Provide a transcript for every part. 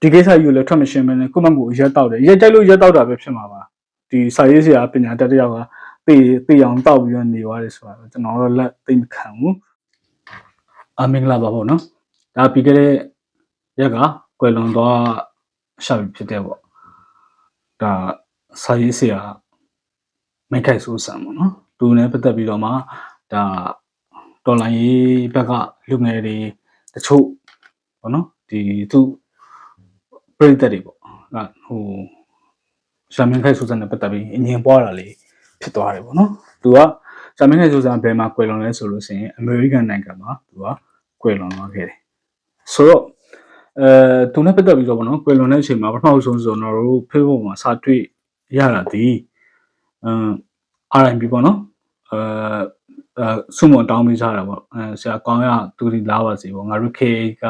ဒီကိစ္စကြီးကိုလည်းထွက်မရှင်းမနဲ့ကိုမကိုရက်တောက်တယ်ရက်ကြိုက်လို့ရက်တောက်တာပဲဖြစ်မှာပါဒီစာရေးဆရာပညာတတ်တယောက်ကတေးအောင်တောက်ပြီးတော့နေသွားတယ်ဆိုတာကျွန်တော်တို့လက်သိမခံဘူးမင်္ဂလာပါပေါ့နော်ဒါပြီးခဲ့တဲ့ရက်ကကွယ်လွန်သွားရှာပြီဖြစ်တဲ့ပေါ့ဒါစာရေးဆရာမိခိုက်ဆိုးဆန်ပေါ့နော်သူနဲ့ပတ်သက်ပြီးတော့မှဒါတော်လိုင်းရေးဘက်ကလူငယ်တွေတချို့ပေါ့နော်ဒီသူပြည်သက်တွေပေါ့ဟိုရှာမင်းခိုက်ဆိုးဆန်နဲ့ပတ်သက်ပြီးအငြင်းပွားတာလေးဖြစ်သွားတယ်ပေါ့နော်သူကရှာမင်းခိုက်ဆိုးဆန်ဘယ်မှာကွယ်လွန်လဲဆိုလို့ရှိရင်အမေရိကန်နိုင်ငံမှာသူကကွယ်လွန်သွားခဲ့တယ်ဆိုတော့သူနဲ့ပတ်သက်ပြီးတော့ပေါ့နော်ကွယ်လွန်တဲ့အချိန်မှာပထမဆုံးဆိုတော့တို့ Facebook မှာစာတွေ့ရတာဒီRMB ပေါ့နော်စုမတောင်းပေးကြတာပေါ့ဆရာကောင်းရသူဒီလာပါစေပေါ့ငါတို့ခေက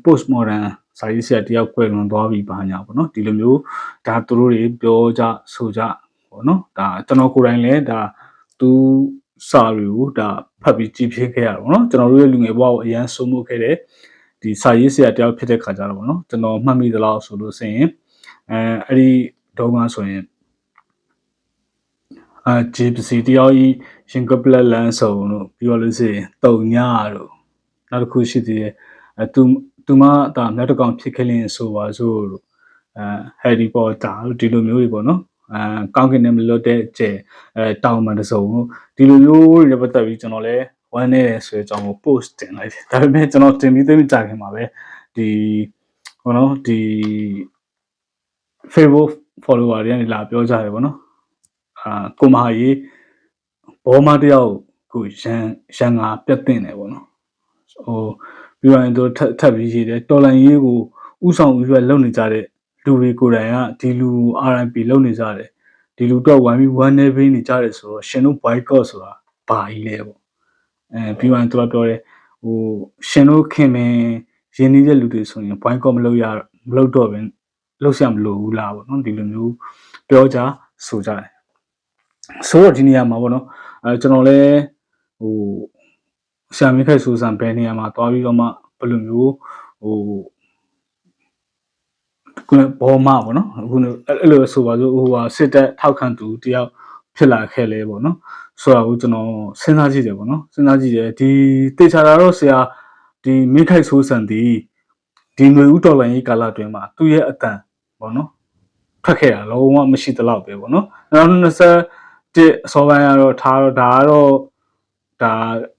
post modern စာရေးဆရာတယောက်ကွယ်လွန်သွားပြီပါညာပေါ့နော်ဒီလိုမျိုးဒါသူတို့တွေပြောကြဆိုကြပေါ့နော်ဒါကျွန်တော်ကိုယ်တိုင်လည်းဒါသူစာတွေကိုဒါဖတ်ပြီးကြည့်ဖြစ်ခဲ့ရတာပေါ့နော်ကျွန်တော်တို့ရဲ့လူငယ်ဘဝကိုအရန်ဆုံးမှုခဲ့တဲ့ဒီစာရေးဆရာတယောက်ဖြစ်တဲ့ခါကြတော့ပေါ့နော်ကျွန်တော်မှတ်မိသလောက်ဆိုလို့ဆိုရင်အဲ့ဒီတုန်းကဆိုရင်ဂျေပစီတယောက်ကြီးရှင်ကပလက်လန်ဆုံတို့ပြီးတော့လို့ဆိုရင်တုံညတို့နောက်တစ်ခုရှိသေးတယ်သူမဒါနောက်တစ်ကောင်ဖြစ်ခဲ့လင်းဆိုပါစို့လို့ဟယ်ရီပေါ်တာတို့ဒီလိုမျိုးတွေပေါ့နော်ကောင်းကင်နဲ့မလွတ်တဲ့ကျဲတောင်မှန်တစုံတို့ဒီလိုမျိုးတွေပတ်သက်ပြီးကျွန်တော်လည်းဝမ်းနေတယ်ဆိုတဲ့အကြောင်းကို post တင်လိုက်တယ်ဒါပေမဲ့ကျွန်တော်တင်ပြီးသိမကြခင်မှာပဲဒီဘောနော်ဒီ Facebook follower တွေကနေလာပြောကြတယ်ပေါ့နော်ကိုမဟာကြီးဘောမတယောက်ကိုရန်ငါပြတ်တင်တယ်ပေါ့နော်ဟိုပြီးရင်တို့ထပ်ပြီးရေးတယ်တော်လန်ရေးကိုဥဆောင်ဥရွက်လုပ်နေကြတဲ့လူတွေကိုယ်တိုင်ကဒီလူ RMP လုပ်နေကြတယ်ဒီလူတော့ဝိုင်းပြီးဝမ်းနေပေးနေကြတယ်ဆိုတော့ရှင်တို့ boycott ဆိုတာဘာကြီးလဲပေါ့ပြီးရင်တို့ပြောတယ်ဟိုရှင်တို့ခင်မင်းရင်းနှီးတဲ့လူတွေဆိုရင် boycott မလုပ်တော့ဘဲလုပ်ရမလို့ဘူးလားပေါ့နော်ဒီလိုမျိုးပြောကြဆိုကြတယ်ဆိုတော့ဒီနေရာမှာပေါ့နော်ကျွန်တော်လည်းဟိုရှာမင်းခိုက်ဆိုးဆန်ဘယ်နေရာမှာသွားပြီးတော့မှဘယ်လိုမျိုးဟိုခုနဘောမပေါ့နော်အခုအဲ့လိုဆိုပါစို့ဟိုဟာစစ်တပ်ထောက်ခံသူတယောက်ဖြစ်လာခဲ့လဲပေါ့နော်ဆိုတော့ကျွန်တော်စဉ်းစားကြည့်တယ်ပေါ့နော်စဉ်းစားကြည့်တယ်ဒီတေချာတာတော့ဆရာဒီမင်းခိုက်ဆိုးဆန်ဒီຫນွေဦးတော်လိုင်းရေးကာလအတွင်းမှာသူ့ရဲ့အတန်ပေါ့နော်ထွက်ခဲ့တာလုံးဝမရှိသလောက်ပဲပေါ့နော်2021အစောပိုင်းကတော့ထားတော့ဒါကတော့ဒါ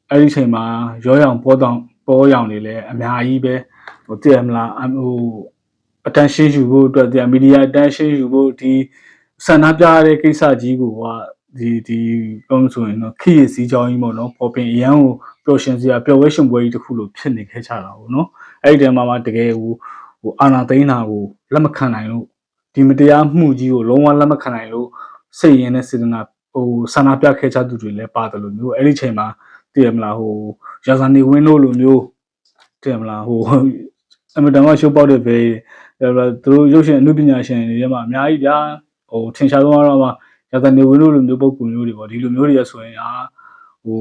အဲ့ဒီချိန်မှာရောရောင်ပေါ်ရောင်နေလဲအများကြီးပဲဟိုတည်ရမလားဟို attention ယူဖို့အတွက်ဒီ media attention ယူဖို့ဒီစံနှပြရတဲ့ကိစ္စကြီးကိုကဒီပြောလို့ဆိုရင်တော့ခေတ်စီးကြောင်းကြီးပေါ့နော်ပေါ်ပင်အရန်ကိုပျော်ရှင်စရာပျော်ဝဲရှင်ပွဲကြီးတစ်ခုလိုဖြစ်နေခဲ့ကြတာပေါ့နော်အဲ့ဒီတည်းမှာတကယ်ဟိုအာနာသိန်းတာကိုလက်မခံနိုင်လို့ဒီမတရားမှုကြီးကိုလုံးဝလက်မခံနိုင်လို့စိတ်ရင်းနဲ့စေတနာဟိုဆန္ဒပြခဲ့ကြသူတွေလည်းပါတယ်လို့မျိုးအဲ့ဒီချိန်မှာတည်ရမလားဟိုရာဇာနေဝင်းတို့လိုမျိုးတည်ရမလားဟိုအမတန်မှရှိုးပေါက်တဲ့ပဲသူတို့ရုပ်ရှင်အမှုပညာရှင်တွေထဲမှာအများကြီးဗျာဟိုထင်ရှားဆုံးကတော့မှရာဇာနေဝင်းတို့လိုမျိုးပုံကူမျိုးတွေပေါ့ဒီလိုမျိုးတွေရဆိုရင်ဟို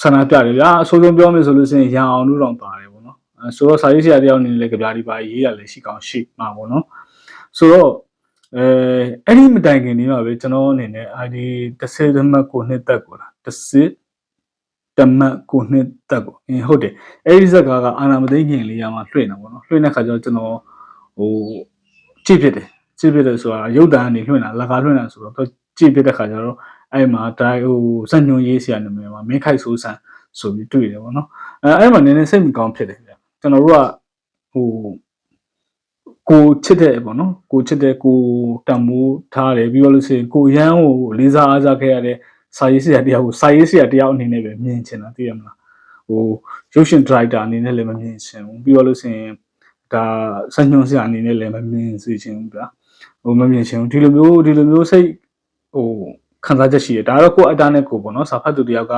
ဆန္ဒပြတယ်ဗျာအဆိုးဆုံးပြောမယ်ဆိုလို့ရှိရင်ရန်အောင်တို့တောင်ပါတယ်ပေါ့နော်ဆိုတော့စာရေးဆရာတယောက်အနေနဲ့လည်းကြပြားဒီပါရေးရလည်းရှိကောင်းရှိမှာပေါ့နော်ဆိုတော့အဲ့ဒီမတိုင်ခင်นี้မှာပဲကျွန်တော်အနေနဲ့ ID 30မှတ်ကိုနှစ်သက်ကိုလား30တမတ်ကိုနှစ်သက်ကိုဟုတ်တယ်အဲ့ဒီဇက်ကားကအာနာမသိခင်လေးရမှာလွှင့်တာပေါ့နော်လွှင့်တဲ့ခါကျတော့ကျွန်တော်ဟိုကြည့်ဖြစ်တယ်ဆိုတာရုပ်တံကနေလွှင့်တာလက်ကားလွှင့်တာဆိုတော့ကြည့်ဖြစ်တဲ့ခါကျတော့အဲ့မှာဟိုစက်ညွန်ရေးဆရာနာမည်မှာမင်းခိုက်ဆိုးဆန်ဆိုပြီးတွေ့တယ်ပေါ့နော်အဲ့မှာနည်းနည်းစိတ်မကောင်းဖြစ်တယ်ဗျကျွန်တော်တို့ကဟိုကိုချစ်တဲ့ပေါ့နော်ကိုချစ်တဲ့ကိုတံမိုးထားတယ်ပြီးတော့လို့ရှိရင်ကိုရမ်းကိုလေးစားအားစားခဲ့ရတဲ့စာရေးဆရာတယောက်ကိုစာရေးဆရာတယောက်အနေနဲ့ပဲမြင်ချင်တာသိရမလားဟိုရုပ်ရှင်ဒရိုက်တာအနေနဲ့လည်းမမြင်ချင်ဘူးပြီးတော့လို့ရှိရင်ဒါစညွှန်းဆရာအနေနဲ့လည်းမမြင်စေချင်ဘူးဗျာဟိုမမြင်ချင်ဘူးဒီလိုမျိုးစိတ်ဟိုခံစားချက်ရှိတယ်ဒါတော့ကိုအတားနဲ့ကိုပေါ့နော်စာဖတ်သူတယောက်က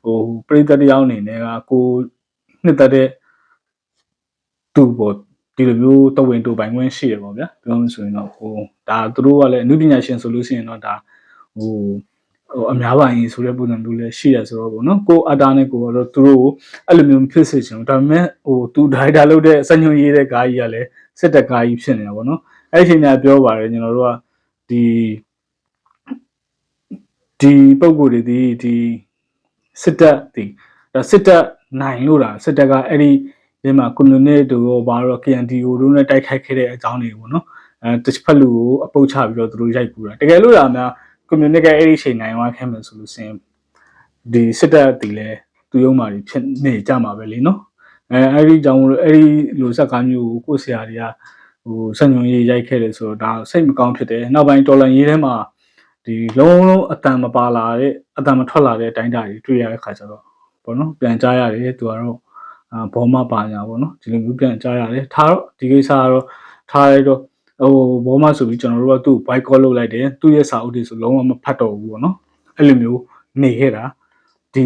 ဟိုပရိသတ်တယောက်အနေနဲ့ကကိုနှစ်သက်တဲ့သူပေါ့ဒီလိုမျိုးတဝင်တူပိုင်ခွင့်ရှိတယ်ပေါ့ဗျာပြောလို့ဆိုရင်တော့ဟိုဒါသူတို့ကလည်းအမှုပညာရှင်ဆိုလို့ရှိရင်တော့ဒါဟို အများပိုင်ဆိုတဲ့ပုံစံမျိုးလည်းရှိရဆိုတော့ပေါ့နော်ကိုအတားနဲ့ကိုကတော့သူတို့အဲ့လိုမျိုးဖြစ်စေချင်ဘူးဒါပေမဲ့သူဒိုင်တာလုပ်တဲ့စညွန်ရေးတဲ့ကားကြီးကလည်းစစ်တပ်ကားကြီးဖြစ်နေတာပေါ့နော်အဲ့ဒီအချိန်ကပြောပါတယ်ကျွန်တော်တို့ကဒီပုံကိုယ်တွေဒီစစ်တပ်စစ်တပ်နိုင်လို့လားစစ်တပ်ကအဲ့ဒီဒီမှာကွန်မြူနစ်တို့ဘာလို့ KNDO တို့နဲ့တိုက်ခိုက်ခဲ့တဲ့အကြောင်းတွေပေါ့နော်တစ်ဖက်လူကိုအပုတ်ချပြီးတော့သူတို့ရိုက်ကူတာတကယ်လို့လားများကွန်မြူနစ်ကအဲ့ဒီအချိန်နိုင်သွားခဲ့မယ်ဆိုလို့စင်ဒီစစ်တပ်တီလဲသူရုံးမာတွေဖြစ်နေကြမှာပဲလေနော်အဲ့ဒီကြောင့်အဲ့ဒီလိုစက်ကားမျိုးကိုကိုဆရာတွေကစံညွန်ရေးရိုက်ခဲ့တယ်ဆိုတော့ဒါစိတ်မကောင်းဖြစ်တယ်နောက်ပိုင်းတော်လန်ရေးထဲမှာဒီလုံးအတန်မပါလာတဲ့အတန်မထွက်လာတဲ့အတိုင်းတာတွေတွေ့ရတဲ့ခါကျတော့ပေါ့နော်ပြန်ကြားရတယ်သူကတော့ဘောမပါညာပေါ့နော်ဒီလိုမျိုးပြန်ကြားရတယ်ထားတော့ဒီကိစ္စကတော့ထားရတော့ဘောမဆိုပြီးကျွန်တော်တို့ကသူ့ boycott လုပ်လိုက်တယ်သူ့ရဲ့စာအုပ်တွေဆိုလုံးဝမဖတ်တော့ဘူးပေါ့နော်အဲ့လိုမျိုးနေခဲ့တာဒီ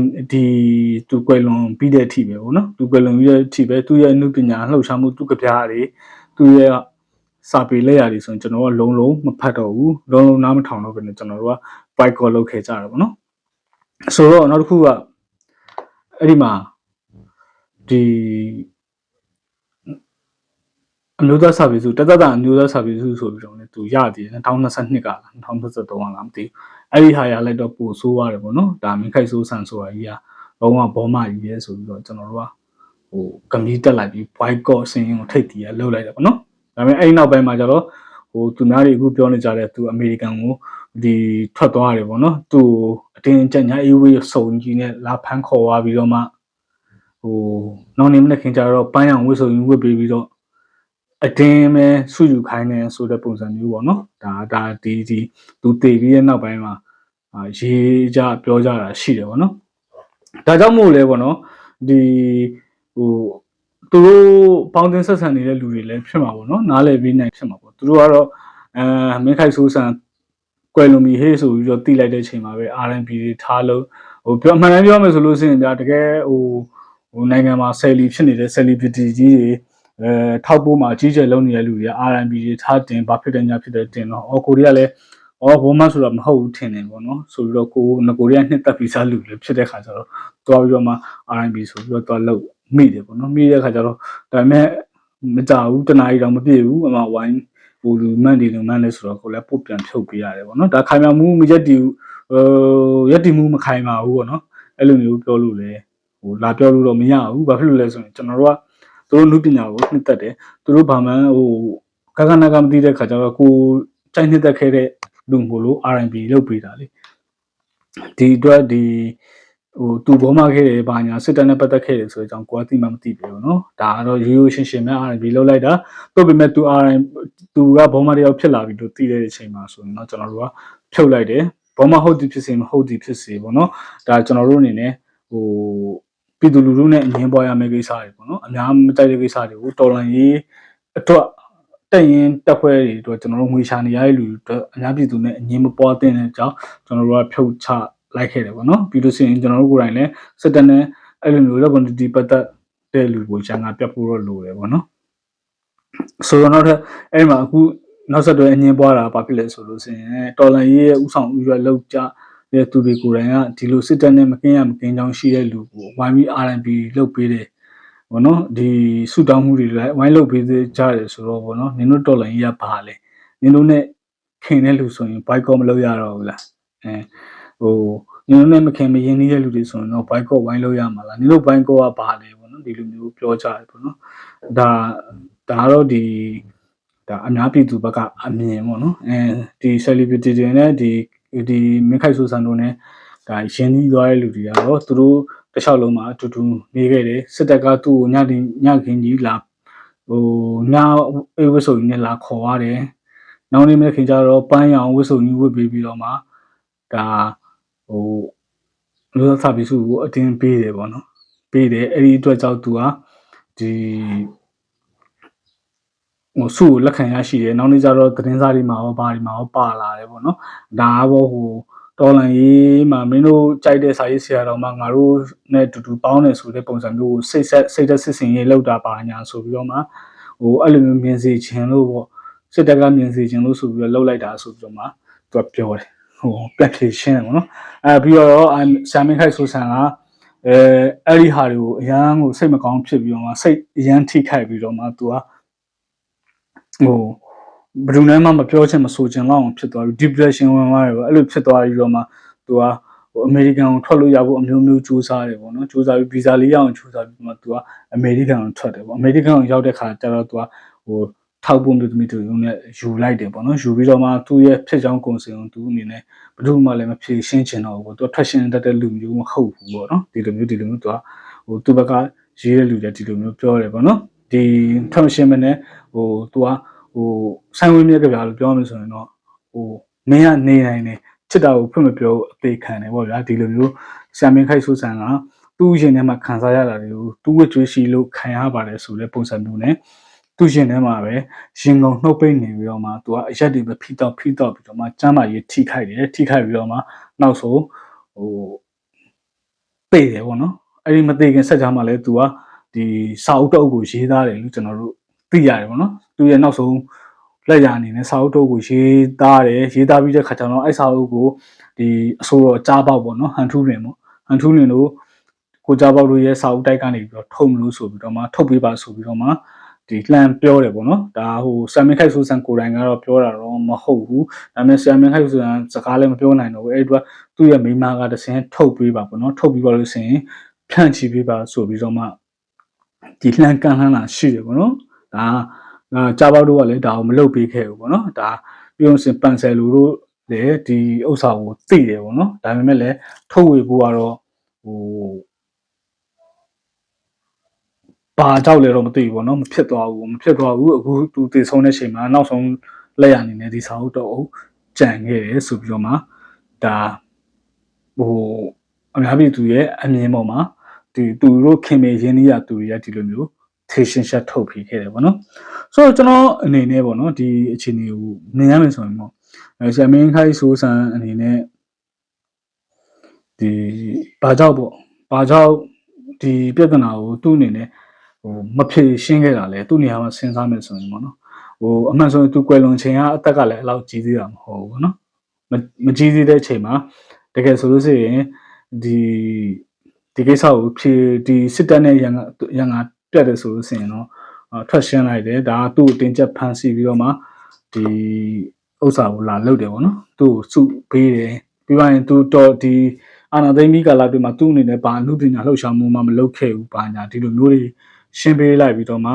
သူကွယ်လွန်ပြီးတဲ့အထိပဲပေါ့နော်သူကွယ်လွန်ပြီးတဲ့အထိပဲသူရဲ့အမှုပညာလှုပ်ရှားမှုသူကပြားတွေသူရဲ့စာပေလက်ရာတွေဆိုရင်ကျွန်တော်ကလုံးမဖတ်တော့ဘူးလုံးနားမထောင်တော့ဘဲနဲ့ကျွန်တော်တို့က boycott လုပ်ခဲ့ကြတာပေါ့နော်ဆိုတော့နောက်တစ်ခုကအဲ့ဒီမှာဒီအမျိုးသားစာပေစုတသက်တာအမျိုးသားစာပေစုဆိုပြီးတော့လည်းသူရတည်2022ကလား2023ကလားမသိအဲ့ဒီဟာရလိုက်တော့ပို့ဆိုးရတယ်ပေါ့နော်ဒါမင်းခိုက်ဆိုးဆန်ဆိုတာကြီးကလုံးဝဘောမကြီးရဲဆိုပြီးတော့ကျွန်တော်တို့ကကမီးတက်လိုက်ပြီး boycott စင်းကိုထိတ်တီးရလှုပ်လိုက်တယ်ပေါ့နော်ဒါပေမဲ့အဲ့ဒီနောက်ပိုင်းမှာကျတော့သူများတွေအခုပြောနေကြတဲ့သူအမေရိကန်ကိုဒီထွက်သွားတယ်ပေါ့နော်သူအတင်းကျပ်ညာအေးဝေးစုံကြီးနဲ့လာဖမ်းခေါ်သွားပြီးတော့မှနောက်နေမနေ့ခင်ကြတော့ပန်းရောင်ဝှက်စုံကြီးဝှက်ပေးပြီးတော့အတင်းပဲဆုယူခိုင်းနေဆိုတဲ့ပုံစံမျိုးပေါ့နော်ဒါဒီသူတည်ပြီးတဲ့နောက်ပိုင်းမှာရေးကြပြောကြတာရှိတယ်ပေါ့နော်ဒါကြောင့်မို့လဲပေါ့နော်ဒီသူတို့ပေါင်းတင်ဆက်ဆံနေတဲ့လူတွေလည်းဖြစ်မှာပေါ့နော်နားလည်ပြီးနိုင်ဖြစ်မှာပေါ့သူတို့ကတော့မင်းခိုက်ဆိုးဆန်ကွယ်လွန်ပြီဟေးဆိုပြီးတော့တိလိုက်တဲ့အချိန်မှာပဲ R&B တွေထားလို့ပြောမှန်တယ်ပြောမယ်ဆိုလို့ရှိရင်ဗျာတကယ်နိုင်ငံမှာ celebrity ဖြစ်နေတဲ့ celebrity ကြီးတွေထောက်ပိုးမှာအကြီးကျယ်လုံးနေတဲ့လူတွေက R&B တွေထားတင်ဘာဖြစ်တယ်ညာဖြစ်တယ်တင်တော့ကိုရီးယားလည်းဘောမဆိုတာမဟုတ်ဘူးထင်တယ်ပေါ့နော်ဆိုပြီးတော့ကိုရီးယားနှစ်သက်ပြီးစားလူလည်းဖြစ်တဲ့ခါကျတော့တွားပြီးတော့မှ R&B ဆိုပြီးတော့တွားလို့မိတယ်ပေါ့နော်မိတဲ့ခါကျတော့ဒါပေမဲ့မကြဘူးတနားရီတော့မပြည့်ဘူးအမှဝိုင်းလူမှန်တယ်လူမှန်လဲဆိုတော့ကိုလည်းပုတ်ပြန်ဖြုတ်ပေးရတယ်ပေါ့နော်ဒါခိုင်မာမှုမရက်တီရက်တီမှုမခိုင်မာဘူးပေါ့နော်အဲ့လိုမျိုးပြောလို့လေလာပြောလို့တော့မရဘူးဘာဖြစ်လို့လဲဆိုရင်ကျွန်တော်တို့ကသူတို့လူပညာကိုနှစ်သက်တယ်သူတို့ဘာမှကနာကမသိတဲ့ခါကျတော့ကိုကြိုက်နှစ်သက်ခဲ့တဲ့လူမျိုးလို့ R&B လုပ်ပေးတာလေဒီအတွက်သူဘောမခဲ့တယ်ဘာညာစစ်တပ်နဲ့ပတ်သက်ခဲ့တယ်ဆိုတဲ့အကြောင်းကိုကသိမှမသိဘူးเนาะဒါကတော့ရိုးရိုးရှင်းရှင်းပဲ R&B လုပ်လိုက်တာတို့ပေမဲ့သူကဘောမတယောက်ဖြစ်လာပြီလို့သိတဲ့အချိန်မှာဆိုရင်เนาะကျွန်တော်တို့ကဖြုတ်လိုက်တယ်ဘောမဟုတ်သည်ဖြစ်စေမဟုတ်သည်ဖြစ်စေပေါ့เนาะဒါကျွန်တော်တို့အနေနဲ့ပြည်သူလူထုနဲ့အငင်းပွားရမယ့်ကိစ္စတွေပေါ့နော်အများမတိုက်တဲ့ကိစ္စတွေကိုတော်လန်ရေးအတွက်တက်ရင်တက်ခွဲတွေအတွက်ကျွန်တော်တို့ငွေရှာနေရတဲ့လူတွေအများပြည်သူနဲ့အငင်းမပွားတဲ့အကြောင်းကျွန်တော်တို့ကဖြုတ်ချလိုက်ခဲ့တယ်ပေါ့နော်ပြီးလို့ရှိရင်ကျွန်တော်တို့ကိုယ်တိုင်လည်းစစ်တပ်နဲ့အဲ့လိုမျိုးတော့ quantity ပတ်သက်တဲ့လူကိုချမ်းကပြတ်ဖို့တော့လိုတယ်ပေါ့နော်ဆိုတော့နောက်ထပ်အဲ့မှာအခုနောက်ဆက်တွဲအငင်းပွားတာဘာဖြစ်လဲဆိုလို့ရှိရင်တော်လန်ရေးရဲ့ဥဆောင်ဥရွက်လောက်ကြတဲ့သူတွေကိုယ်တိုင်ကဒီလိုစစ်တပ်နဲ့မကင်းရမကင်းကြောင်းရှိတဲ့လူကိုဝိုင်းပြီး R&B လုပ်ပေးတယ်ဘောနော်ဒီဆူတောင်းမှုတွေလည်းဝိုင်းလုပ်ပေးကြတယ်ဆိုတော့ဘောနော်နင်တို့တော်လိုင်းကြီးကဘာလဲနင်တို့နဲ့ခင်တဲ့လူဆိုရင် boycott မလုပ်ရတော့ဘူးလားနင်တို့နဲ့မခင်မရင်းနှီးတဲ့လူတွေဆိုရင်တော့ boycott ဝိုင်းလုပ်ရမှာလားနင်တို့ boycott ကဘာလဲဘောနော်ဒီလိုမျိုးပြောကြတယ်ဘောနော်ဒါကတော့ဒါအများပြည်သူဘက်ကအမြင်ပေါ့နော်ဒီ celebrity တွေနဲ့ဒီမင်းခိုက်ဆိုးဆန်တို့နဲ့ဒါရင်းနှီးသွားတဲ့လူတွေကတော့သူတို့တခြားလုံးမှာအတူတူနေခဲ့တယ်စစ်တပ်ကသူ့ကိုညခင်းကြီးလာညအေးဝစ်ဆိုကြီးနဲ့လာခေါ်ရတယ်နောက်နေ့မဲ့ခင်ကြတော့ပန်းရောင်ဝစ်ဆိုကြီးဝစ်ပြီးတော့မှဒါလူသားစာပေစုကိုအတင်းပေးတယ်ပေါ့နော်ပေးတယ်အဲ့ဒီအတွက်ကြောင့်သူကဒီစုကိုလက်ခံရရှိတယ်နောက်နေ့ကျတော့သတင်းစာတွေမှာရောဘာတွေမှာရောပါလာတယ်ပေါ့နော်ဒါကတော့တော်လန်ရေးမှာမင်းတို့ကြိုက်တဲ့စာရေးဆရာတော်မှငါတို့နဲ့တူတူပေါင်းနေဆိုတဲ့ပုံစံမျိုးကိုစိတ်သက်စစ်စင်ရေးလောက်တာပါညာဆိုပြီးတော့မှအဲ့လိုမျိုးမြင်စေခြင်းလို့ပေါ့စစ်တပ်ကမြင်စေခြင်းလို့ဆိုပြီးတော့လှုပ်လိုက်တာဆိုပြီးတော့မှသူကပြောတယ် ပြတ်ဖြေရှင်းတယ်ပေါ့နော်ပြီးတော့ဆာမင်းခိုက်ဆိုဆန်ကအဲ့ဒီဟာတွေကိုအရန်ကိုစိတ်မကောင်းဖြစ်ပြီးတော့မှစိတ်အရန်ထိခိုက်ပြီးတော့မှသူကဘယ်သူမှမပြောချင်မဆိုချင်လောက်အောင်ဖြစ်သွားပြီး depression ဝင်သွားတယ်ပေါ့အဲ့လိုဖြစ်သွားပြီးတော့မှသူကအမေရိကန်ကိုထွက်လို့ရဖို့အမျိုးမျိုးစူးစမ်းတယ်ပေါ့နော်စူးစမ်းပြီးဗီဇာလေးရအောင်စူးစမ်းပြီးမှသူကအမေရိကန်ကိုထွက်တယ်ပေါ့အမေရိကန်ကိုရောက်တဲ့ခါကျတော့သူကထောက်ပုံမျိုးသမီးတို့နဲ့ယူလိုက်တယ်ပေါ့နော်ယူပြီးတော့မှသူ့ရဲ့ဖြစ်ကြောင်းကုန်စင်ကိုသူအနေနဲ့ဘယ်သူမှလည်းမဖြေရှင်းချင်တော့ဘူးပေါ့သူထွက်ရှင်းတတ်တဲ့လူမျိုးမဟုတ်ဘူးပေါ့နော်ဒီလိုမျိုးသူကသူ့ဘက်ကရေးတဲ့လူတွေဒီလိုမျိုးပြောတယ်ပေါ့နော်ဒီထွက်ရှင်းမနဲ့သူကဆိုင်ဝင်မြက်ကပြားလို့ပြောမှဆိုရင်တော့မင်းကနေနိုင်တယ်ချစ်တာကိုဖွင့်မပြောအသေးခံတယ်ပေါ့ဗျာဒီလိုမျိုးဆာမင်းခိုက်ဆိုဆန်ကသူ့ရင်ထဲမှာခံစားရတာတွေကိုသူ့ဝတ်ကြွေးရှိလို့ခံရပါတယ်ဆိုတဲ့ပုံစံမျိုးနဲ့သူ့ရင်ထဲမှာပဲရင်ကုန်နှုတ်ပိတ်နေပြီးတော့မှသူကအရက်တွေပဲဖိတော့ပြီးတော့မှကျမ်းမာရေးထိခိုက်တယ်ထိခိုက်ပြီးတော့မှနောက်ဆုံးပေတယ်ပေါ့နော်အဲ့ဒီမသေးခင်ဆက်ကြမှာလဲသူကဒီစာအုပ်တုပ်ကိုရေးသားတယ်လို့ကျွန်တော်တို့သိရတယ်ပေါ့နော်သူရဲ့နောက်ဆုံးလက်ရအနေနဲ့စာအုပ်တုပ်ကိုရေးသားတယ်ရေးသားပြီးတဲ့ခါကျတော့အဲ့စာအုပ်ကိုဒီအစိုးရကြားပေါက်ပေါ့နော်ဟန်ထူးလင်ပေါ့ဟန်ထူးလင်တို့ကိုကြားပေါက်တို့ရဲ့စာအုပ်တိုက်ကနေပြီးတော့ထုတ်မလို့ဆိုပြီးတော့မှထုတ်ပေးပါဆိုပြီးတော့မှဒီလှမ်းပြောတယ်ပေါ့နော်ဒါဆာမင်းခိုက်ဆိုဆန်ကိုတိုင်ကတော့ပြောတာတော့မဟုတ်ဘူးဒါပေမဲ့ဆာမင်းခိုက်ဆိုဆန်စကားလည်းမပြောနိုင်တော့ဘူးအဲ့ဒီတော့သူ့ရဲ့မိမာကတစင်းထုတ်ပေးပါပေါ့နော်ထုတ်ပြီးပါလို့ဆိုရင်ဖြန့်ချီပေးပါဆိုပြီးတော့မှဒီလှမ်းကန်လှမ်းလာရှိတယ်ပေါ့နော်ဒါကြားပေါက်တို့ကလည်းဒါကိုမလုပ်ပေးခဲ့ဘူးပေါ့နော်ဒါပြုံးစင်ပန်ဆယ်လူတို့လည်းဒီဥစ္စာကိုသိတယ်ပေါ့နော်ဒါပေမဲ့လည်းထုတ်ဝေဖို့ကတော့ဘာကြောက်လဲတော့မသိဘူးပေါ့နော်မဖြစ်သွားဘူးအခုသူတည်ဆုံးတဲ့ချိန်မှာနောက်ဆုံးလက်ရအနေနဲ့ဒီစာအုပ်တော့ကြံခဲ့တယ်ဆိုပြီးတော့မှဒါအများပြည်သူရဲ့အမြင်ပေါ်မှာဒီသူတို့ခင်မေရင်းနှီးရသူတွေကဒီလိုမျိုးထေရှင်းရှက်ထုတ်ပြီးခဲ့တယ်ပေါ့နော်ဆိုတော့ကျွန်တော်အနေနဲ့ပေါ့နော်ဒီအခြေအနေကိုမြင်ရမယ်ဆိုရင်ပေါ့ဆာမင်းခိုက်ဆိုဆန်အနေနဲ့ဒီဘာကြောင့်ဒီပြဿနာကိုသူ့အနေနဲ့မဖြေရှင်းခဲ့တာလဲသူ့နေရာမှာစဉ်းစားမယ်ဆိုရင်ပေါ့နော်အမှန်ဆိုရင်သူကွယ်လွန်ချိန်ကအသက်ကလည်းအလောက်ကြီးသေးတာမဟုတ်ဘူးပေါ့နော်မကြီးသေးတဲ့အချိန်မှာတကယ်ဆိုလို့ရှိရင်ဒီကိစ္စကိုဒီစစ်တပ်နဲ့ရန်ကပြတ်တယ်ဆိုလို့ရှိရင်တော့ထွက်ရှင်းလိုက်တယ်ဒါကသူ့ကိုတင်ချက်ဖန်ဆီးပြီးတော့မှဒီဥစ္စာကိုလာလုပ်တယ်ပေါ့နော်သူ့ကိုစုပေးတယ်ပြီးပါရင်သူတော့ဒီအာနာသိမ့်ပြီးကာလအတွင်းမှာသူ့အနေနဲ့ဘာအမှုပညာလှုပ်ရှားမှုမှမလုပ်ခဲ့ဘူးဘာညာဒီလိုမျိုးတွေရှင်းပေးလိုက်ပြီးတော့မှ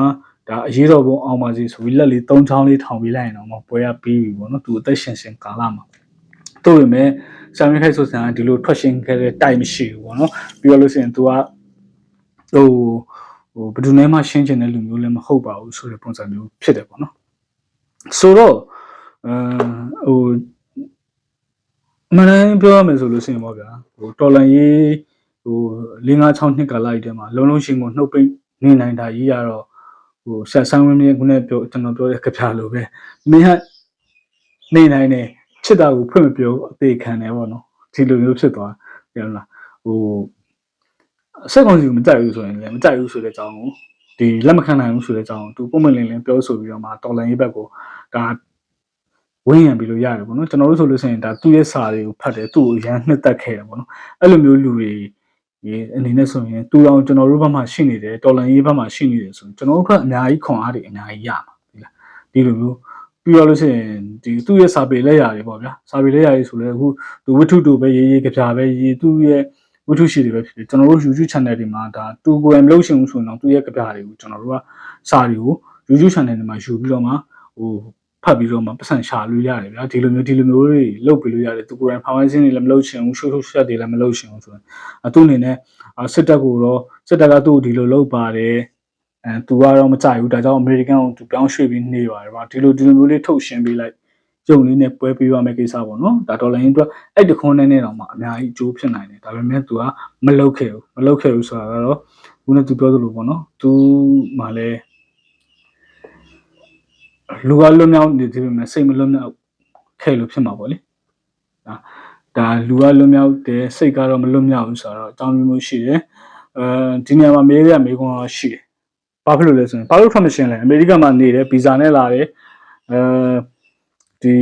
ဒါအရေးတော်ပုံအောင်ပါစီဆိုပြီးလက်လေး၃ချောင်းလေးထောင်ပေးလိုက်ရင်တော့ပွဲရပြီးပြီပေါ့နော်သူအသက်ရှင်ကာလမှာတို့ပေမဲ့ဆာမင်းခိုက်ဆိုဆန်ကဒီလိုထွက်ရှင်းခဲ့တဲ့တိုက်မရှိဘူးပေါ့နော်ပြီးတော့လို့ရှိရင်သူကဘယ်သူနဲ့မှရှင်းချင်တဲ့လူမျိုးလည်းမဟုတ်ပါဘူးဆိုတဲ့ပုံစံမျိုးဖြစ်တယ်ပေါ့နော်ဆိုတော့မနိုင်ပြောရမယ်ဆိုလို့ရှိရင်ပေါ့ဗျာတော်လန်ရေး5-6နှစ်ကာလကြီးထဲမှာလုံးရှိကိုနှုတ်ပိတ်နေနိုင်တာကြီးရတော့ဆက်ဆန်းဝင်းမြခုနဲ့ကျွန်တော်ပြောတဲ့ကြပြလိုပဲမင်းကနေနိုင်တယ်ချစ်တာကိုဖွင့်မပြောအသေးခံတယ်ပေါ့နော်ဒီလိုမျိုးဖြစ်သွားတယ်လားစက်ကောင်စီကိုမကြိုက်ဘူးဆိုရင်လည်းမကြိုက်ဘူးဆိုတဲ့အကြောင်းကိုဒီလက်မခံနိုင်ဘူးဆိုတဲ့အကြောင်းကိုသူပုံမှန်လင်းပြောဆိုပြီးတော့မှတော်လန်ရေးဘက်ကိုဒါဝင်းရံပြီးလို့ရတယ်ပေါ့နော်ကျွန်တော်တို့ဆိုလို့ရှိရင်ဒါသူ့ရဲ့စာတွေကိုဖတ်တယ်သူ့ကိုရမ်းနှစ်သက်ခဲ့တယ်ပေါ့နော်အဲ့လိုမျိုးလူတွေအနေနဲ့ဆိုရင်သူတော်ကျွန်တော်တို့ဘက်မှာရှိနေတယ်တော်လန်ရေးဘက်မှာရှိနေတယ်ဆိုရင်ကျွန်တော်တို့ကအများကြီးခွန်အားတွေအများကြီးရမှာဒီလားဒီလိုမျိုးပြီးတော့လို့ရှိရင်ဒီသူ့ရဲ့စာပေလက်ရာတွေပေါ့ဗျာစာပေလက်ရာတွေဆိုလဲအခုသူဝတ္ထုတို့ပဲရေးကြပြပဲရေးသူ့ရဲ့ဝတ္ထုရှိတွေပဲဖြစ်ဖြစ်ကျွန်တော်တို့ YouTube channel တွေမှာဒါသူကိုယ်တိုင်မလုပ်ရှင်ဘူးဆိုရင်တော့သူ့ရဲ့ကြပြတွေကိုကျွန်တော်တို့ကစာတွေကို YouTube channel တွေမှာယူပြီးတော့မှဖတ်ပြီးတော့မှပတ်စံရှာလို့ရတယ်ဗျာဒီလိုမျိုးတွေလုပ်ပြီးလို့ရတယ်သူကိုယ်တိုင် foundation တွေလည်းမလုပ်ချင်ဘူး social chat တွေလည်းမလုပ်ချင်ဘူးဆိုတော့သူ့အနေနဲ့စစ်တပ်ကသူ့ကိုဒီလိုလုပ်ပါတယ်သူကတော့မကြိုက်ဘူးဒါကြောင့်အမေရိကန်ကိုသူပြောင်းရွှေ့ပြီးနေပါတယ်ဗျာဒီလိုမျိုးလေးထုတ်ရှင်းပေးလိုက်ရုံလေးနဲ့ပွဲပေးရမယ့်ကိစ္စပေါ့နော်ဒါဒေါ်လာရင်းအတွက်အဲ့တခွန်းနဲ့တော့မှအများကြီးအကျိုးဖြစ်နိုင်တယ်ဒါပေမဲ့သူကမလုပ်ခဲ့ဘူးဆိုတာကတော့ခုနကသူပြောသလိုပေါ့နော်သူမှလည်းလူကလွတ်မြောက်နေသေးပေမဲ့စိတ်မလွတ်မြောက်ခဲ့လို့ဖြစ်မှာပေါ့လေဒါလူကလွတ်မြောက်တယ်စိတ်ကတော့မလွတ်မြောက်ဘူးဆိုတော့အကြောင်းမျိုးရှိတယ်ဒီနေရာမှာမေးခွန်းတော့ရှိတယ်ဘာဖြစ်လို့လဲဆိုရင်ဘာလို့ထွက်မရှင်းလဲအမေရိကန်မှာနေတယ်ဗီဇာနဲ့လာတယ်ဒီ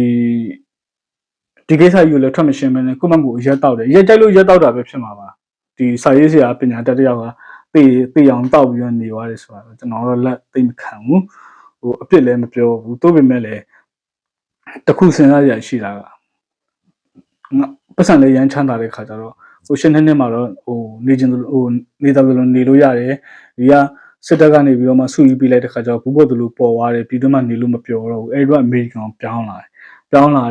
ဒီကိစ္စကြီးကိုလည်းထွက်မရှင်းမနဲ့ကိုမကိုရက်တောက်တယ်ရက်ကြိုက်လို့ရက်တောက်တာပဲဖြစ်မှာပါဒီစာရေးဆရာပညာတတ်တယောက်ကတေးအောင်တောက်ပြီးတော့နေသွားတယ်ဆိုတာကျွန်တော်တော့လက်သိမခံဘူးဟိုအပြစ်လည်းမပြောဘူးတိုးပေမဲ့လည်းတခုစဉ်းစားရရှိတာကပတ်စံလေးရမ်းချမ်းသာတဲ့ခါကျတော့ဟိုရှင်းနှစ်မှာတော့ဟိုနေချင်းဟိုနေတာလို့နေလို့ရတယ်ဒီကစစ်တပ်ကနေပြီးတော့မှဆူယူပေးလိုက်တဲ့ခါကျတော့ဘူးပေါ်သူလို့ပေါ်သွားတယ်ပြည်တွင်းမှာနေလို့မပြောတော့ဘူးအဲ့တော့အမေရိကန်ပြောင်းလ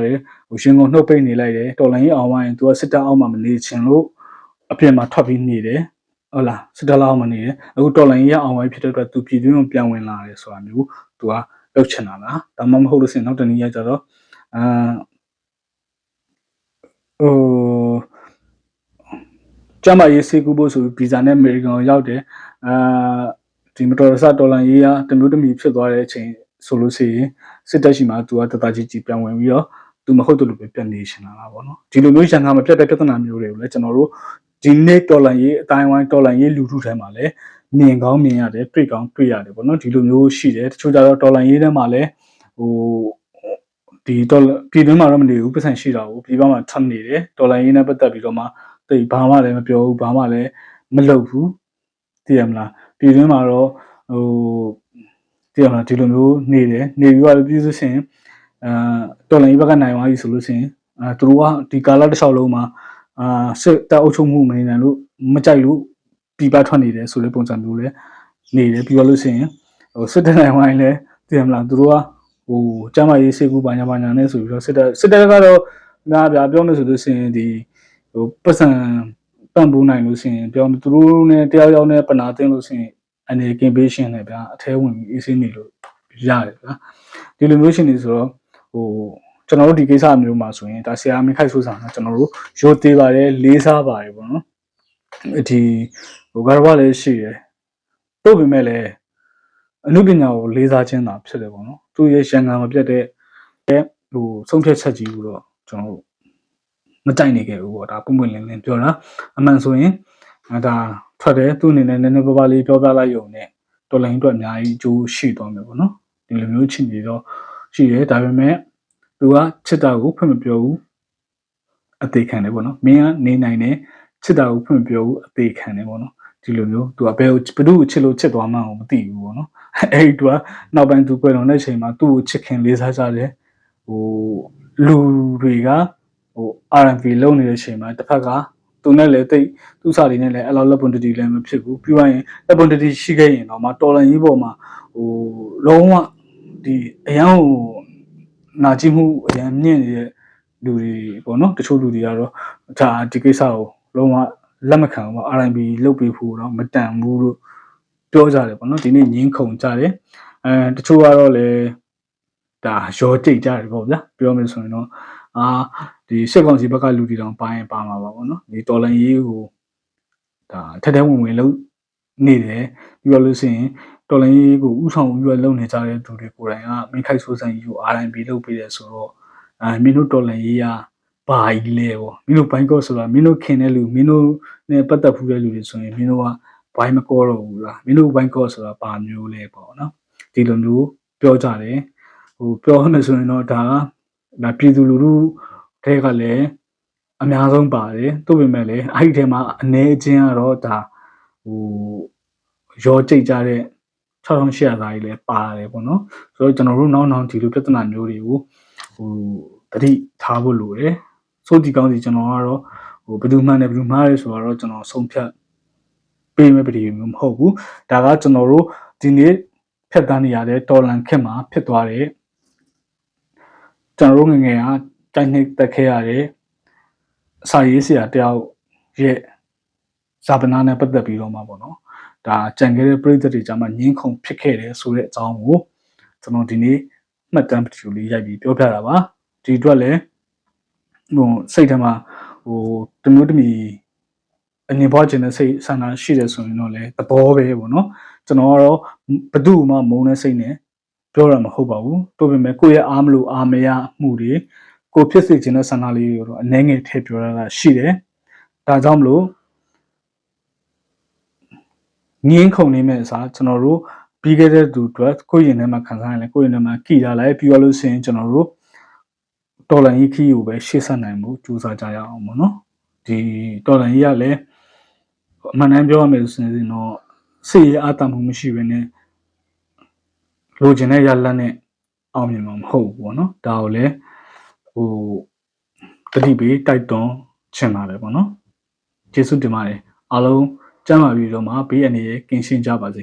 ာတယ်ဟိုရှင်ကုန်နှုတ်ပိတ်နေလိုက်တယ်တော်လိုင်းကြီးအောင်ဝိုင်းသူကစစ်တပ်အောက်မှာမနေချင်လို့အပြင်မှာထွက်ပြီးနေတယ်ဟုတ်လားစစ်တပ်လောက်မှာနေတယ်အခုတော်လိုင်းကြီးအောင်ဝိုင်းဖြစ်တဲ့အတွက်သူပြည်တွင်းကိုပြန်ဝင်လာတယ်ဆိုတာမျိုးသူကလုပ်ချင်တာလားဒါမှမဟုတ်လို့စင်နောက်တနည်းရကြတော့ဟိုကျမရေးစေကူဖို့ဆိုပြီးဗီဇာနဲ့အမေရိကန်ကိုရောက်တယ်ဒီမတော်တဆဒေါ်လာရေးရတမျိုးတမီဖြစ်သွားတဲ့အချိန်ဆိုလို့ရှိရင်စစ်တပ်ရှိမှသူကတတကြီးပြန်ဝင်ပြီးတော့သူမဟုတ်တယ်လို့ပဲပြန်နေရှင်လာတာပေါ့နော်ဒီလိုမျိုးရန်ကုန်မှာပြတ်တဲ့ပြဿနာမျိုးတွေကိုလည်းကျွန်တော်တို့ဒီနေ့ဒေါ်လာရေးအတိုင်းဝိုင်းဒေါ်လာရေးလူထုထဲမှာလည်းမြင်ကောင်းမြင်ရတယ်တွေ့ကောင်းတွေ့ရတယ်ပေါ့နော်ဒီလိုမျိုးရှိတယ်တချို့ကြတော့ဒေါ်လာရေးထဲမှာလည်းဟိုဒီဒေါ်လာပြည်တွင်းမှာတော့မနေဘူးပတ်စံရှိတာကိုပြည်ပမှာထပ်နေတယ်ဒေါ်လာရေးနဲ့ပတ်သက်ပြီးတော့မှတိတ်ဘာမှလည်းမပြောဘူးဘာမှလည်းမလုပ်ဘူးသိရမလားပြည်တွင်းမှာတော့ဟိုသိရမလားဒီလိုမျိုးနေတယ်နေပြီးတော့ပြည်သူရှင်ဒေါ်လာရေးဘက်ကနိုင်သွားပြီဆိုလို့ရှိရင်သူတို့ကဒီကာလတစ်လျှောက်လုံးမှာစစ်တပ်အုပ်ချုပ်မှုမနေနိုင်လို့မကြိုက်လို့ပြည်ပထွက်နေတယ်ဆိုတဲ့ပုံစံမျိုးလဲနေတယ်ပြီးတော့လို့ရှိရင်ဟိုစစ်တပ်နိုင်ဝိုင်းလဲသိရမလားသူတို့ကဟိုကျမရေးစေကူပါညာနဲ့ဆိုပြီးတော့စစ်တပ်ကတော့များပြပြောမယ်ဆိုလို့ရှိရင်ဒီဟိုပတ်စံပံ့ပိုးနိုင်လို့ရှိရင်ပြောသူတို့နဲ့တယောက်ယောက်နဲ့ပနာသိမ်းလို့ရှိရင်အနေကင်ပေးရှင်နဲ့ဗျာအထဲဝင်ပြီးအေးဆေးနေလို့ရတယ်ဗျာဒီလိုမျိုးရှင်နေဆိုတော့ဟိုကျွန်တော်တို့ဒီကိစ္စမျိုးမှာဆိုရင်ဒါဆရာမင်းခိုက်ဆိုးဆောင်တာကျွန်တော်တို့ရိုးသေးပါတယ်လေးစားပါတယ်ပေါ့နော်ဒီဟိုဘာလို့လဲရှိတယ်တို့ပေမဲ့လည်းအမှုပညာကိုလေးစားခြင်းသာဖြစ်တယ်ပေါ့နော်သူရဲ့ရန်ကန်မပြတ်တဲ့ဟိုဆုံးဖြတ်ချက်ကြီးကိုတော့ကျွန်တော်တို့မကြိုက်နေခဲ့ဘူးပေါ့ဒါပုံပွင့်လင်းလင်းပြောတာအမှန်ဆိုရင်ဒါထွက်တယ်သူ့အနေနဲ့နည်းနည်းပါးပါးလေးပြောပြလိုက်ရုံနဲ့တော်လိုင်းအတွက်အများကြီးအကျိုးရှိသွားမယ်ပေါ့နော်ဒီလိုမျိုးချစ်နေတော့ရှိတယ်ဒါပေမဲ့သူကချစ်တာကိုဖွင့်မပြောဘူးအသေးခံတယ်ပေါ့နော်မင်းကနေနိုင်တယ်ချစ်တာကိုဖွင့်မပြောဘူးအသေးခံတယ်ပေါ့နော်ဒီလိုမျိုးသူကဘယ်သူ့ကိုချစ်လို့ချစ်သွားမှန်းကိုမသိဘူးပေါ့နော်အဲ့ဒီသူကနောက်ပိုင်းသူပွဲတော်တဲ့ချိန်မှာသူ့ကိုချစ်ခင်လေးစားကြတယ်ဟိုလူတွေကဟို R&B လုံးနေတဲ့ချိန်မှာတစ်ဖက်ကသူနဲ့လည်းတိတ်သူ့စာတွေနဲ့လည်းအဲ့လိုလက်ပွန်တတီလည်းမဖြစ်ဘူးပြီးရင်လက်ပွန်တတီရှိခဲ့ရင်တော့မှတော်လန်ကြီးပေါ်မှာဟိုလုံးဝဒီအရန်ဟိုနာကြည့်မှုအရန်မြင့်နေတဲ့လူတွေပေါ့နော်တချို့လူတွေကတော့ဒါဒီကိစ္စကိုလုံးဝလက်မခံဘူး R&B လုပ်ပေးဖို့တော့မတန်ဘူးလို့ပြောကြတယ်ပေါ့နော်ဒီနေ့ငင်းခုန်ကြတယ်တချို့ကတော့လည်းဒါရောကြိတ်ကြတယ်ပေါ့ဗျာပြောမယ်ဆိုရင်တော့ဒီစစ်ကောင်စီဘက်ကလူတွေတောင်ပိုင်းပါမှာပါပေါ့နော်ဒီတော်လန်ရေးကိုဒါထက်ထဲဝင်လုံးနေတယ်ပြီးတော့လို့ရှိရင်တော်လန်ရေးကိုဥဆောင်ပြီးတော့လုံနေကြတဲ့သူတွေကိုယ်တိုင်ကမင်းခိုက်ဆိုးစံကြီးကို R&B လုပ်ပေးတယ်ဆိုတော့မင်းတို့တော်လန်ရေးကဘာကြီးလဲပေါ့မင်းတို့ဘိုင်းကော့ဆိုတာမင်းတို့ခင်တဲ့လူမင်းတို့နဲ့ပတ်သက်ဖူးတဲ့လူတွေဆိုရင်မင်းတို့ကဘိုင်းမကောတော့ဘူးလားမင်းတို့ဘိုင်းကော့ဆိုတာဘာမျိုးလဲပေါ့နော်ဒီလိုမျိုးပြောကြတယ်ဟိုပြောမှဆိုရင်တော့ဒါပြည်သူလူထုတွေကလည်းအများဆုံးပါတယ်သို့ပေမဲ့လည်းအဲ့ဒီထဲမှာအနေချင်းကတော့ဒါဟိုရောကြိတ်ကြတဲ့6800သားကြီးလည်းပါတယ်ပေါ့နော်ဆိုတော့ကျွန်တော်တို့နောက်ဒီလိုပြဿနာမျိုးတွေကိုဟိုတတိထားဖို့လိုတယ်စိုးဒီကောင်းစီကျွန်တော်ကတော့ဟိုဘယ်သူမှန်းတယ်ဘယ်သူမှားလဲဆိုတော့ကျွန်တော်ဆုံးဖြတ်ပေးမဲ့ပြည်မျိုးမဟုတ်ဘူးဒါကကျွန်တော်တို့ဒီနေ့ဖြတ်တန်းနေရတဲ့တော်လန်ခက်မှာဖြစ်သွားတဲ့ကျွန်တော်တို့ငငယ်ကတိုက်နှိပ်တက်ခဲ့ရတဲ့စာရေးဆရာတယောက်ရဲ့ဇာပနာနဲ့ပတ်သက်ပြီးတော့မှပေါ့နော်ဒါကြံခဲ့တဲ့ပြည်သက်တွေကြမှာငင်းခုန်ဖြစ်ခဲ့တယ်ဆိုတဲ့အကြောင်းကိုကျွန်တော်ဒီနေ့မှတ်တမ်းပတူလေးရိုက်ပြီးပြောပြတာပါဒီအတွက်လည်းဟိုစိတ်ထဲမှာဟိုတမျိုးတမီအငင်ပွားခြင်းနဲ့စိတ်ဆန္ဒရှိတယ်ဆိုရင်တော့လည်းသဘောပဲပေါ့နော်ကျွန်တော်ကတော့ဘသူ့မှမုန်းတဲ့စိတ်နဲ့ပြောရမှာမဟုတ်ပါဘူးတို့ပေမဲ့ကိုယ့်ရဲ့အားမလို့အားမရမှုတွေကိုဖြစ်စေခြင်းတဲ့ဆန္ဒလေးတွေတော့အနည်းငယ်ထည့်ပြောရတာရှိတယ်ဒါကြောင့်မလို့ငင်းခုန်နေမဲ့အစားကျွန်တော်တို့ပြီးခဲ့တဲ့သူအတွက်ကိုယ့်ရင်ထဲမှာခံစားရလဲကိုယ့်ရင်ထဲမှာကြည်လာလိုက်ပြီးတော့လို့ရှိရင်ကျွန်တော်တို့ တော်လန်ကြီးခီးကိုပဲရှေ့ဆက်နိုင်မှုစူးစမ်းကြရအောင်ပေါ့နော်ဒီတော်လန်ကြီးကလည်းအမှန်တမ်းပြောရမယ်ဆိုရင်တော့စိတ်ရအားတမှုမရှိဘဲနဲ့လိုချင်တဲ့ရလတ်နဲ့အောင်မြင်မှာမဟုတ်ဘူးပေါ့နော်ဒါကိုလည်းဟိုတတိပေးတိုက်တွန်းချင်ပါတယ်ပေါ့နော်ကျေးဇူးတင်ပါတယ်အားလုံးကျမ်းမာပြီးတော့မှဘေးအနေနဲ့ကင်းရှင်းကြပါစေ